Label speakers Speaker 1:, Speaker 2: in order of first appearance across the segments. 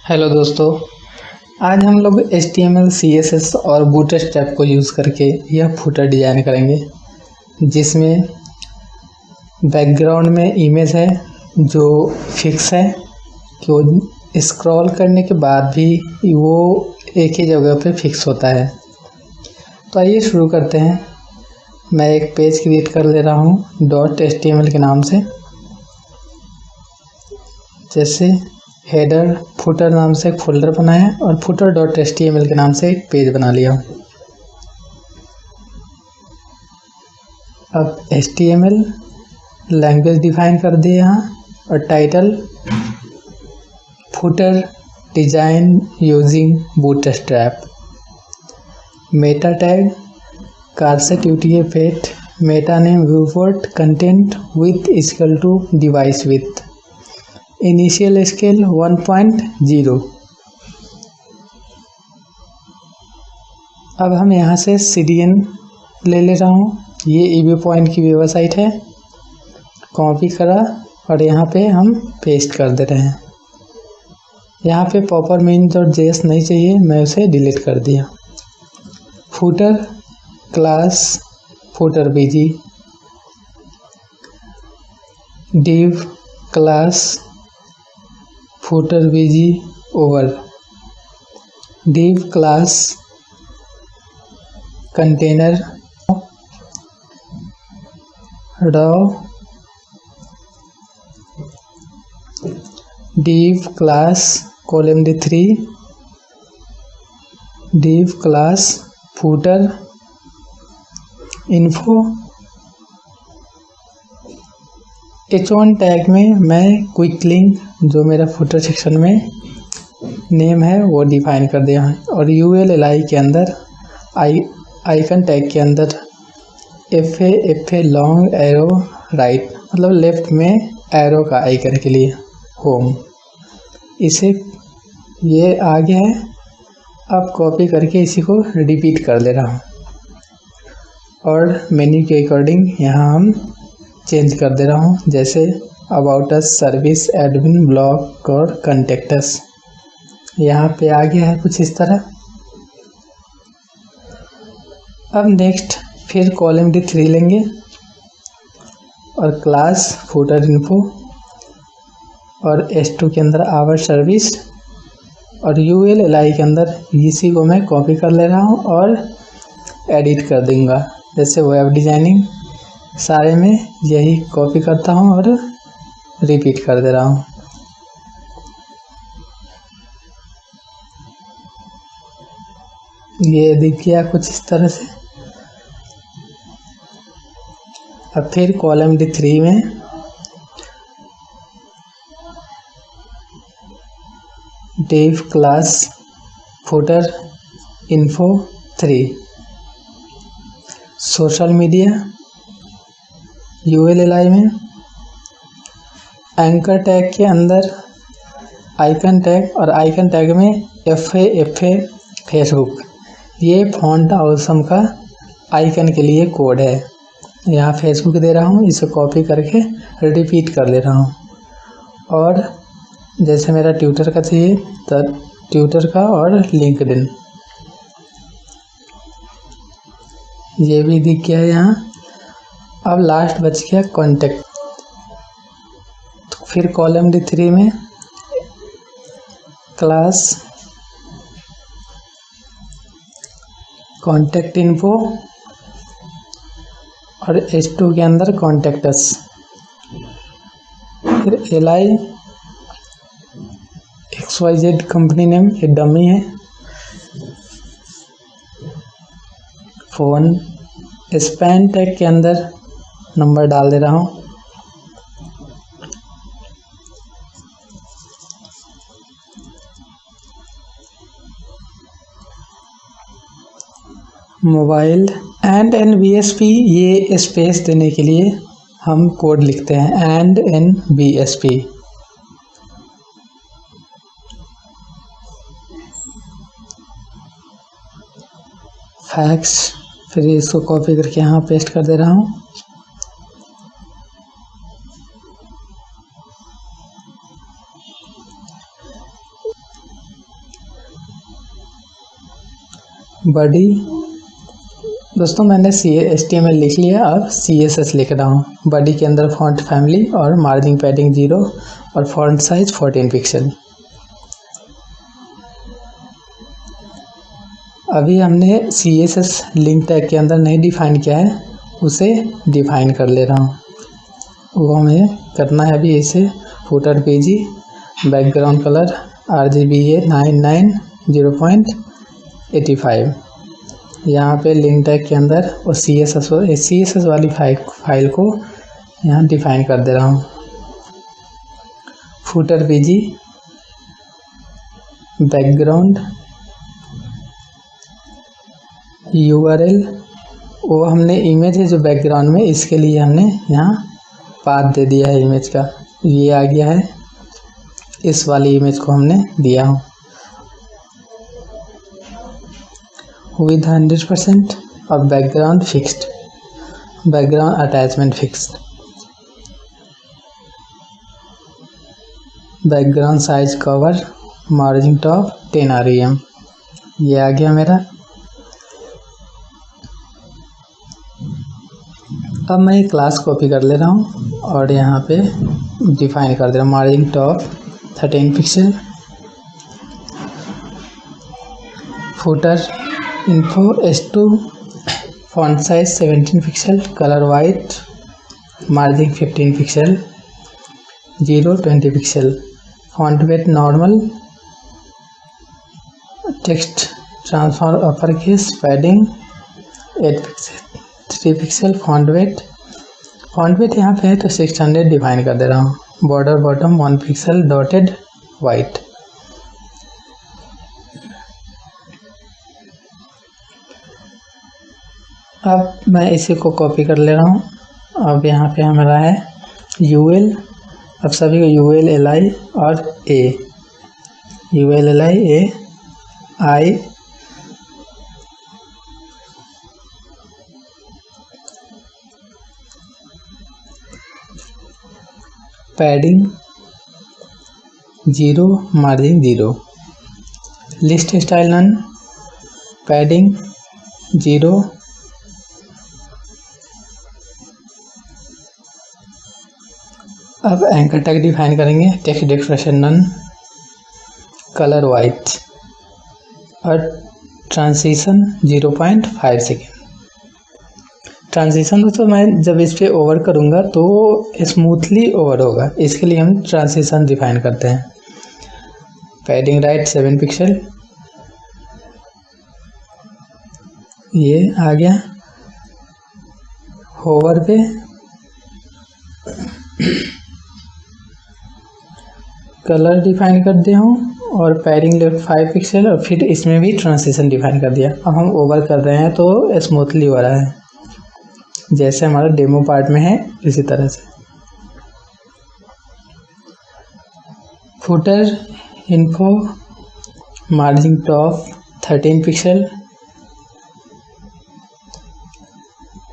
Speaker 1: Hello दोस्तों, आज हम लोग HTML, CSS और बूटस्ट्रैप को यूज़ करके यह फुटर डिज़ाइन करेंगे, जिसमें बैकग्राउंड में इमेज है जो फिक्स है कि वो स्क्रॉल करने के बाद भी वो एक ही जगह पे फिक्स होता है। तो आइए शुरू करते हैं। मैं एक पेज क्रिएट कर ले रहा हूँ .html के नाम से। जैसे हेडर फुटर नाम से एक फोल्डर बनाया और footer.html के नाम से एक पेज बना लिया। अब HTML लैंग्वेज डिफाइन कर दिए यहाँ और title footer design using bootstrap. Meta tag charset UTF-8 meta name viewport content width equal to device width initial scale 1.0। अब हम यहाँ से CDN ले रहा हूँ। ये EB पॉइंट की वेबसाइट है। कॉपी करा और यहाँ पे हम पेस्ट कर दे रहे हैं। यहाँ पे प्रॉपर main.js नहीं चाहिए, मैं उसे डिलीट कर दिया। Footer class footer BG, div class footer BG over, div class container raw, div class column3, div class footer info। H1 tag में मैं क्विक लिंक जो मेरा फुटर सेक्शन में नेम है वो डिफाइन कर दिया है और ULLI के अंदर आइकन टैग के अंदर FA लॉन्ग एरो राइट मतलब लेफ्ट में एरो का आइकन के लिए होम। इसे ये आ गया है। अब कॉपी करके इसी को रिपीट कर ले रहा हूँ और मेन्यू के अकॉर्डिंग यहाँ हम चेंज कर दे रहा हूँ। जैसे about us, service, admin, blog और कॉन्टेक्ट अस। यहाँ पे आ गया है कुछ इस तरह। अब नेक्स्ट फिर कॉलम D3 लेंगे और क्लास फुटर इन्फो और S2 के अंदर आवर सर्विस और ULLI के अंदर इसी को मैं कॉपी कर ले रहा हूँ और एडिट कर दूंगा। जैसे वेब डिजाइनिंग सारे में यही कॉपी करता हूँ और रिपीट कर दे रहा हूँ। ये दिख गया कुछ इस तरह से। अब फिर कॉलम D3 में div class footer info 3, social media ULLI में एंकर टैग के अंदर आइकन टैग और आइकन टैग में FA फेसबुक। ये फॉन्ट ऑसम का आइकन के लिए कोड है। यहाँ फेसबुक दे रहा हूँ, इसे कॉपी करके रिपीट कर ले रहा हूँ। और जैसे मेरा ट्विटर का चाहिए तो ट्विटर का और लिंक्डइन ये भी दिख गया है यहाँ। अब लास्ट बच गया कॉन्टेक्ट। तो फिर कॉलम D3 में क्लास कॉन्टेक्ट इन्फो और S2 के अंदर कॉन्टेक्ट अस। फिर LI XYZ कंपनी नेम, ये डमी है। फोन स्पैन टैग के अंदर नंबर डाल दे रहा हूँ। मोबाइल एंड NBSP, ये स्पेस देने के लिए हम कोड लिखते हैं एंड NBSP। फैक्स, फिर इसको कॉपी करके यहाँ पेस्ट कर दे रहा हूँ। बॉडी दोस्तों मैंने HTML लिख लिया, अब CSS लिख रहा हूँ। बॉडी के अंदर फॉन्ट फैमिली और मार्जिन पैडिंग 0 और फॉन्ट साइज 14 पिक्सल। अभी हमने CSS लिंक टैग के अंदर नहीं डिफाइन किया है, उसे डिफाइन कर ले रहा हूँ। वो हमें करना है अभी। इसे फुटर पेजी बैकग्राउंड कलर RGBA 990.85 यहाँ पे लिंक टैग के अंदर और CSS वाली फाइल को यहाँ डिफाइन कर दे रहा हूँ। फुटर पेजी बैकग्राउंड URL, वो हमने इमेज है जो बैकग्राउंड में, इसके लिए हमने यहाँ पाथ दे दिया है इमेज का। ये आ गया है, इस वाली इमेज को हमने दिया हूँ विद 100% और background fixed, background attachment fixed, background size cover margin top 10 rem। ये आ गया मेरा। अब मैं एक क्लास कॉपी कर ले रहा हूँ और यहाँ पे डिफाइन कर दे रहा हूँ। Margin top 13 pixel, footer info S2 font size 17 pixel, colour white, margin 15 pixel, 0-20 pixel, font weight normal, text transform upper case, padding 8 pixel 3 pixel, font weight यहाँ पे है तो 600 डिफाइन कर दे रहा हूँ। Border bottom 1 pixel, dotted white. अब मैं इसी को कॉपी कर ले रहा हूँ। अब यहाँ पे हमारा है UL, अब सभी को UL LI और A, UL LI A I padding 0 margin 0, list style none, padding 0, अब एंकर टैग डिफाइन करेंगे। Text description none, colour white और ट्रांजिशन 0.5 सेकेंड। ट्रांजिशन दोस्तों मैं जब इस पे ओवर करूँगा तो स्मूथली ओवर होगा, इसके लिए हम ट्रांजिशन डिफाइन करते हैं। पैडिंग राइट 7 पिक्सल, ये आ गया। होवर पे कलर डिफाइन कर दिया हूँ और पैडिंग लेफ्ट 5 पिक्सल और फिर इसमें भी ट्रांजिशन डिफाइन कर दिया। अब हम ओवर कर रहे हैं तो स्मूथली हो रहा है, जैसे हमारा डेमो पार्ट में है इसी तरह से। Footer info margin top 13 pixel,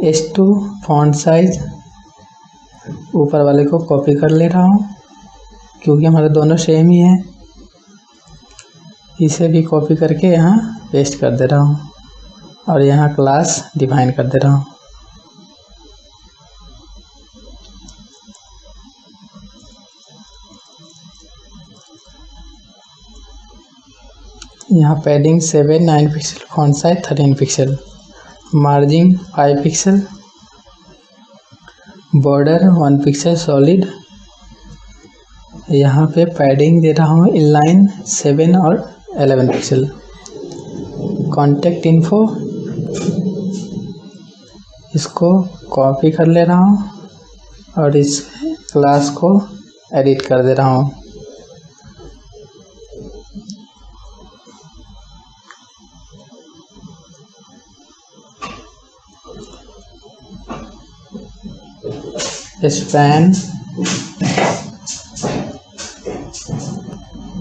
Speaker 1: S2 font size, ऊपर वाले को कॉपी कर ले रहा हूँ क्योंकि हमारे दोनों सेम ही हैं। इसे भी कॉपी करके यहाँ पेस्ट कर दे रहा हूँ और यहाँ क्लास डिफाइन कर दे रहा हूँ। यहाँ padding 7-9 pixel, font size 13 pixel, margin 5 pixel, border 1 pixel solid. यहाँ पे पैडिंग दे रहा हूँ इनलाइन 7 और 11 पिक्सल। कॉन्टेक्ट इन्फो, इसको कॉपी कर ले रहा हूँ और इस क्लास को एडिट कर दे रहा हूँ। Span,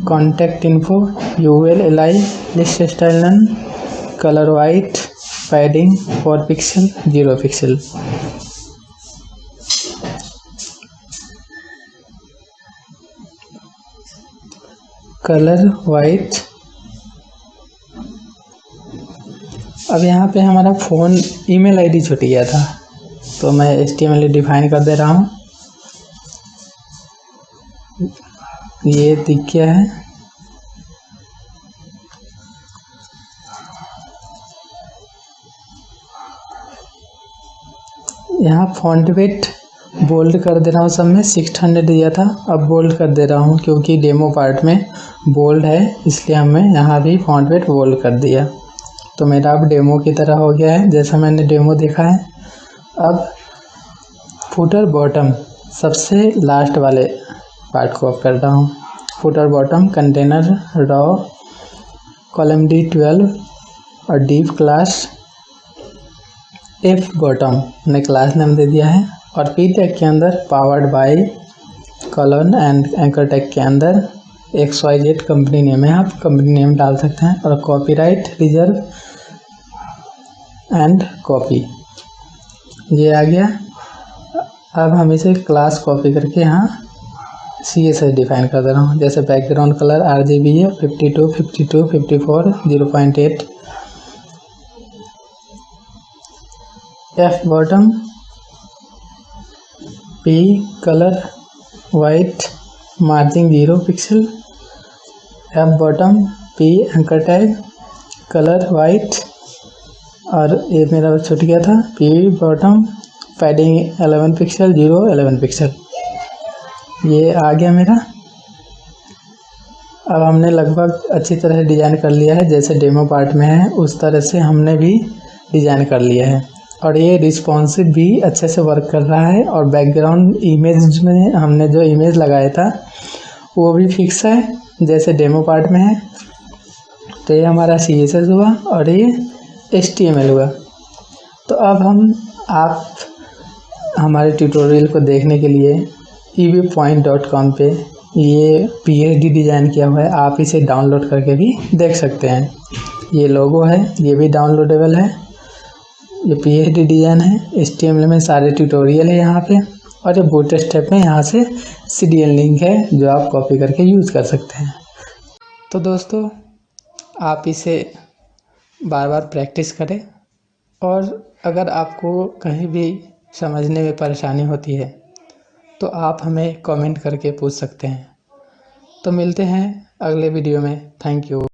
Speaker 1: contact info, UL LI, list style none, colour white, padding 4 pixel 0 pixel. Colour white अब यहाँ पे हमारा फ़ोन ईमेल आईडी छूट गया था, तो मैं HTML डिफाइन कर दे रहा हूँ। ये दिख गया है। यहाँ फॉन्ट वेट बोल्ड कर दे रहा हूँ, सब में 600 दिया था, अब बोल्ड कर दे रहा हूँ क्योंकि डेमो पार्ट में बोल्ड है, इसलिए हमने यहाँ भी फॉन्ट वेट बोल्ड कर दिया। तो मेरा अब डेमो की तरह हो गया है, जैसा मैंने डेमो देखा है। अब फुटर बॉटम सबसे लास्ट वाले पार्ट को अब कर रहा हूँ। Footer bottom container raw column D12 और डिव क्लास एफ बॉटम ने क्लास नेम दे दिया है। और पी टैग के अंदर powered by colon and anchor tag के अंदर XYZ कंपनी नेम है, आप कंपनी नेम डाल सकते हैं। और कॉपीराइट रिजर्व एंड कॉपी ये आ गया। अब हम इसे क्लास कॉपी करके यहाँ CSS डिफाइन कर दे रहा हूँ। जैसे बैकग्राउंड कलर RGB है 52, 52, 54, 0.8। F bottom P colour white margin 0 pixel. F bottom P anchor tag colour white, और ये मेरा छूट गया था P bottom padding 11 pixel 11 pixel. ये आ गया मेरा। अब हमने लगभग अच्छी तरह डिज़ाइन कर लिया है, जैसे डेमो पार्ट में है उस तरह से हमने भी डिज़ाइन कर लिया है। और ये रिस्पॉन्सिव भी अच्छे से वर्क कर रहा है। और बैकग्राउंड इमेज में हमने जो इमेज लगाया था वो भी फिक्स है, जैसे डेमो पार्ट में है। तो ये हमारा CSS हुआ और ये HTML हुआ। तो अब आप हमारे ट्यूटोरियल को देखने के लिए eviewpoint.com पे ये PhD डिज़ाइन किया हुआ है, आप इसे डाउनलोड करके भी देख सकते हैं। ये लोगो है, ये भी डाउनलोडेबल है। ये PhD डिज़ाइन है, HTML में सारे ट्यूटोरियल है यहाँ पे। और ये बूटस्ट्रैप में यहाँ से CDN लिंक है जो आप कॉपी करके यूज़ कर सकते हैं। तो दोस्तों, आप इसे बार बार प्रैक्टिस करें, और अगर आपको कहीं भी समझने में परेशानी होती है तो आप हमें कमेंट करके पूछ सकते हैं। तो मिलते हैं अगले वीडियो में। Thank you.